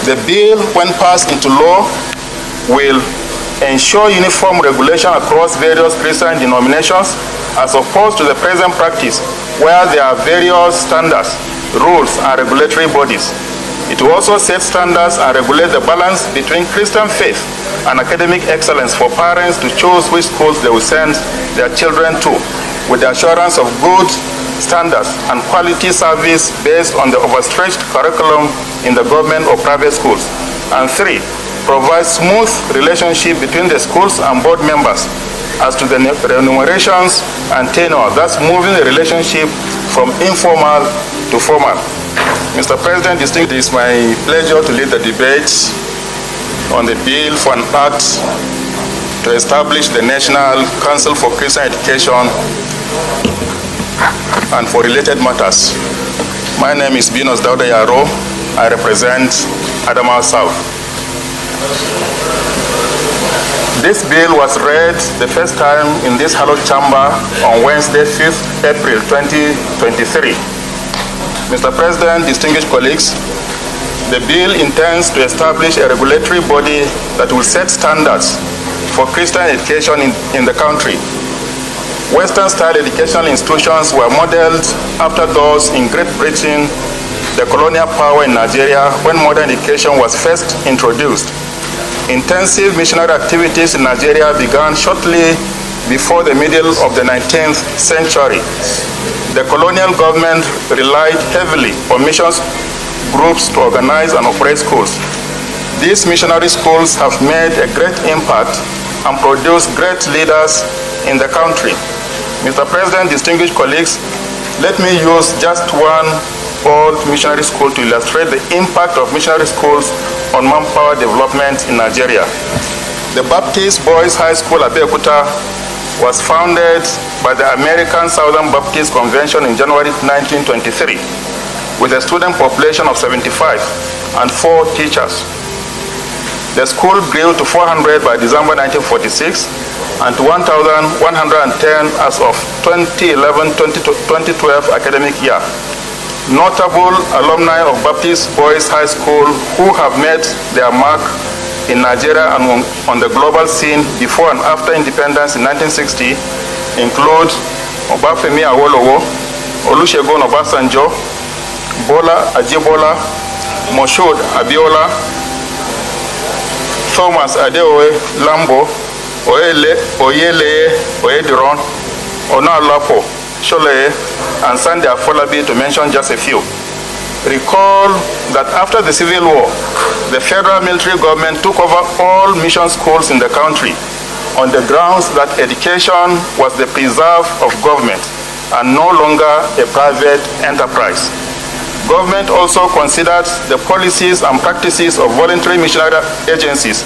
The bill, when passed into law, will ensure uniform regulation across various Christian denominations, as opposed to the present practice where there are various standards, rules, and regulatory bodies. It will also set standards and regulate the balance between Christian faith and academic excellence for parents to choose which schools they will send their children to, with the assurance of good standards and quality service based on the overstretched curriculum in the government or private schools. And 3, provide smooth relationship between the schools and board members as to the remunerations and tenure, thus moving the relationship from informal to formal. Mr. President, it is my pleasure to lead the debate on the bill for an act to establish the National Council for Christian Education and for related matters. My name is Binos Yaroe. I represent Adamawa South. This bill was read the first time in this hallowed chamber on Wednesday, 5th April 2023. Mr. President, distinguished colleagues, the bill intends to establish a regulatory body that will set standards for Christian education in the country. Western-style educational institutions were modeled after those in Great Britain, the colonial power in Nigeria, when modern education was first introduced. Intensive missionary activities in Nigeria began shortly before the middle of the 19th century. The colonial government relied heavily on missions groups to organize and operate schools. These missionary schools have made a great impact and produced great leaders in the country. Mr. President, distinguished colleagues, let me use just one old missionary school to illustrate the impact of missionary schools on manpower development in Nigeria. The Baptist Boys High School at Abeokuta was founded by the American Southern Baptist Convention in January 1923 with a student population of 75 and 4 teachers. The school grew to 400 by December 1946 and to 1,110 as of 2011-2012 academic year. Notable alumni of Baptist Boys High School who have made their mark in Nigeria and on the global scene before and after independence in 1960 include Obafemi Awolowo, Olusegun Obasanjo, Bola Ajibola, Moshood Abiola, Thomas Adeoye Lambo, Oyele Oyediron, Onalapo Shole, and Sunday Afolabi, to mention just a few. Recall that after the Civil War, the federal military government took over all mission schools in the country on the grounds that education was the preserve of government and no longer a private enterprise. Government also considered the policies and practices of voluntary missionary agencies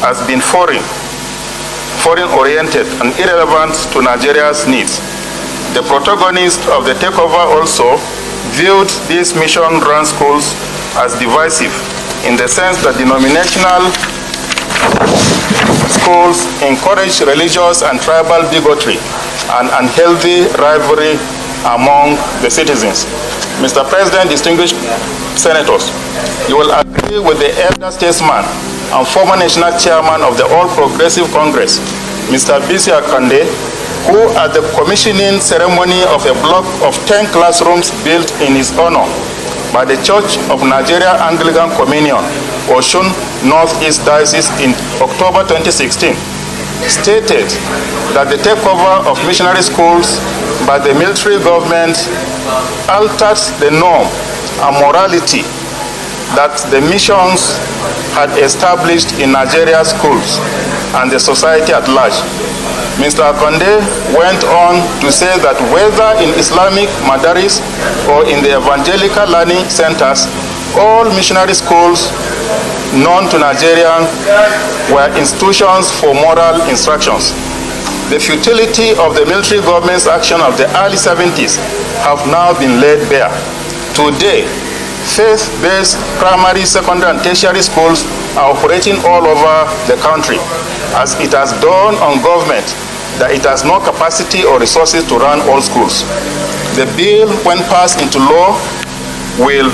as being foreign-oriented and irrelevant to Nigeria's needs. The protagonists of the takeover also viewed these mission-run schools as divisive in the sense that denominational schools encourage religious and tribal bigotry and unhealthy rivalry among the citizens. Mr. President, distinguished senators, you will agree with the elder statesman and former national chairman of the All Progressive Congress, Mr. Bisi Akande, who at the commissioning ceremony of a block of 10 classrooms built in his honor by the Church of Nigeria Anglican Communion, Osun Northeast Diocese in October 2016, stated that the takeover of missionary schools by the military government altered the norm and morality that the missions had established in Nigeria's schools and the society at large. Mr. Akande went on to say that whether in Islamic madaris or in the evangelical learning centers, all missionary schools known to Nigerians were institutions for moral instructions. The futility of the military government's action of the early 70s have now been laid bare. Today, faith-based primary, secondary, and tertiary schools are operating all over the country, as it has dawned on government that it has no capacity or resources to run all schools. The bill, when passed into law, will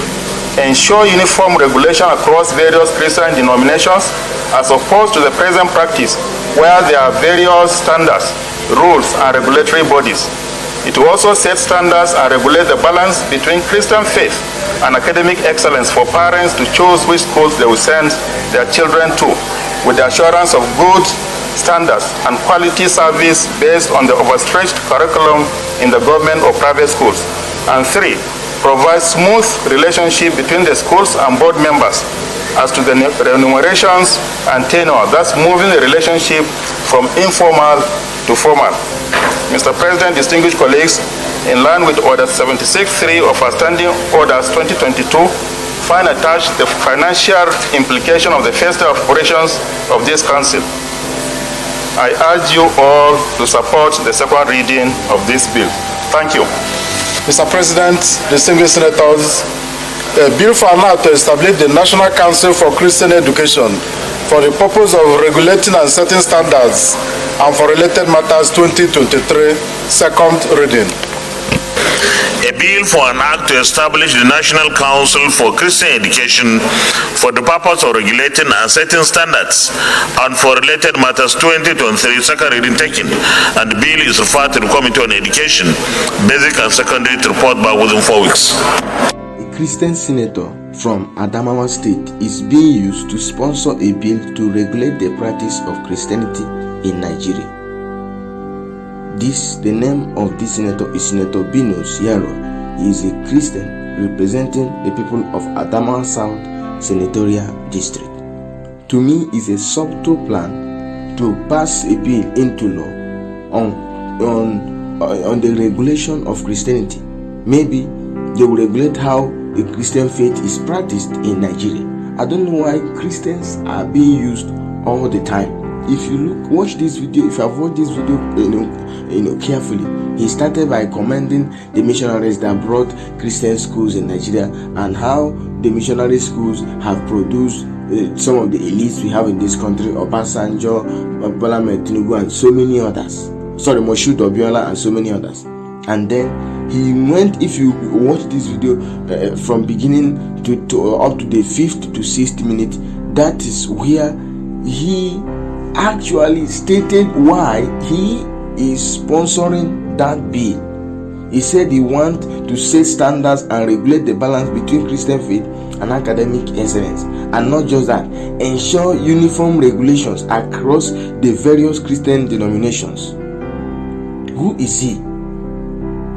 ensure uniform regulation across various Christian denominations as opposed to the present practice where there are various standards, rules, and regulatory bodies. It will also set standards and regulate the balance between Christian faith and academic excellence for parents to choose which schools they will send their children to, with the assurance of good standards and quality service based on the overstretched curriculum in the government or private schools. And 3, provide smooth relationship between the schools and board members as to the remunerations and tenure, thus moving the relationship from informal to formal. Mr. President, distinguished colleagues, in line with Order 76.3 of our Standing Orders 2022, find attached the financial implication of the first day of operations of this Council. I urge you all to support the second reading of this bill. Thank you. Mr. President, distinguished senators, a bill for an act to establish the National Council for Christian Education for the purpose of regulating and setting standards and for related matters 2023, second reading. A bill for an act to establish the National Council for Christian Education for the purpose of regulating and setting standards and for related matters 2023, second reading taken, and the bill is referred to the Committee on Education, Basic and Secondary to report back within 4 weeks. A Christian senator from Adamawa State is being used to sponsor a bill to regulate the practice of Christianity in Nigeria. The name of this senator is Senator Binos, Yaroe. He is a Christian representing the people of Adamawa South Senatorial District. To me, it's a subtle plan to pass a bill into law on the regulation of Christianity. Maybe they will regulate how the Christian faith is practiced in Nigeria. I don't know why Christians are being used all the time. If you watch this video, if you have watched this video, carefully, he started by commending the missionaries that brought Christian schools in Nigeria and how the missionary schools have produced some of the elites we have in this country, Obasanjo, Bola Tinubu, and so many others. Moshood Obiola and so many others. And then he went, if you watch this video from beginning to up to the 5th to 6th minute, that is where he actually stated why he is sponsoring that bill. He said he wants to set standards and regulate the balance between Christian faith and academic excellence, and not just that, ensure uniform regulations across the various Christian denominations. Who is he?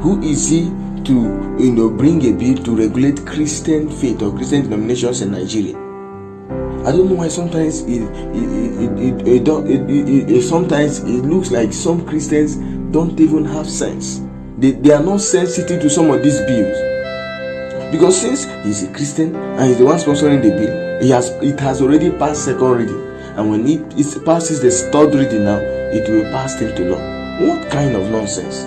Who is he to bring a bill to regulate Christian faith or Christian denominations in Nigeria? I don't know why sometimes sometimes it looks like some Christians don't even have sense. They are not sensitive to some of these bills. Because since he's a Christian and he's the one sponsoring the bill, it has already passed second reading. And when it passes the third reading now, it will pass into law. What kind of nonsense?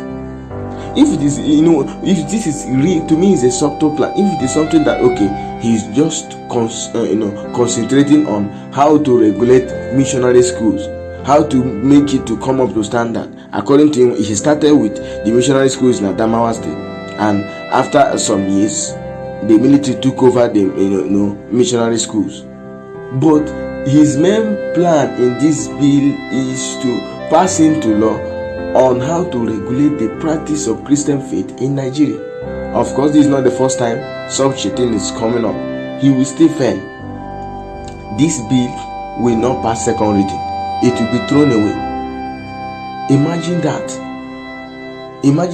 If it is, if this is real, to me, it's a subtle plan. If it is something that, okay, he's just concentrating on how to regulate missionary schools, how to make it to come up to standard. According to him, he started with the missionary schools in Adamawa State, and after some years, the military took over the missionary schools. But his main plan in this bill is to pass into law on how to regulate the practice of Christian faith in Nigeria. Of course, this is not the first time such a thing is coming up. He will still fail. This bill will not pass second reading. It will be thrown away. Imagine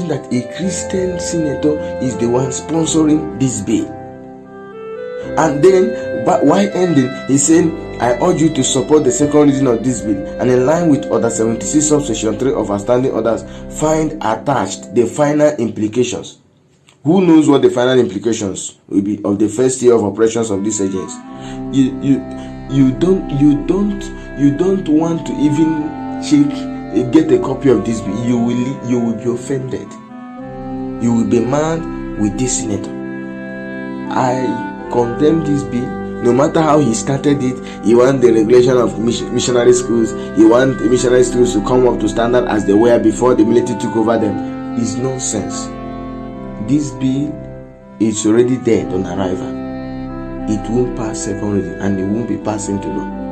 that a Christian senator is the one sponsoring this bill. And then, while ending, he's saying, I urge you to support the second reading of this bill, and in line with Order 76 subsection 3 of our standing orders, find attached the final implications. Who knows what the final implications will be of the first year of operations of these agents? You don't want to even get a copy of this bill. You will be offended. You will be mad with this senator. I condemn this bill. No matter how he started it, he wants the regulation of missionary schools. He wants the missionary schools to come up to standard as they were before the military took over them. It's nonsense. This bill is already dead on arrival. it won't pass second reading and it won't be passed into law.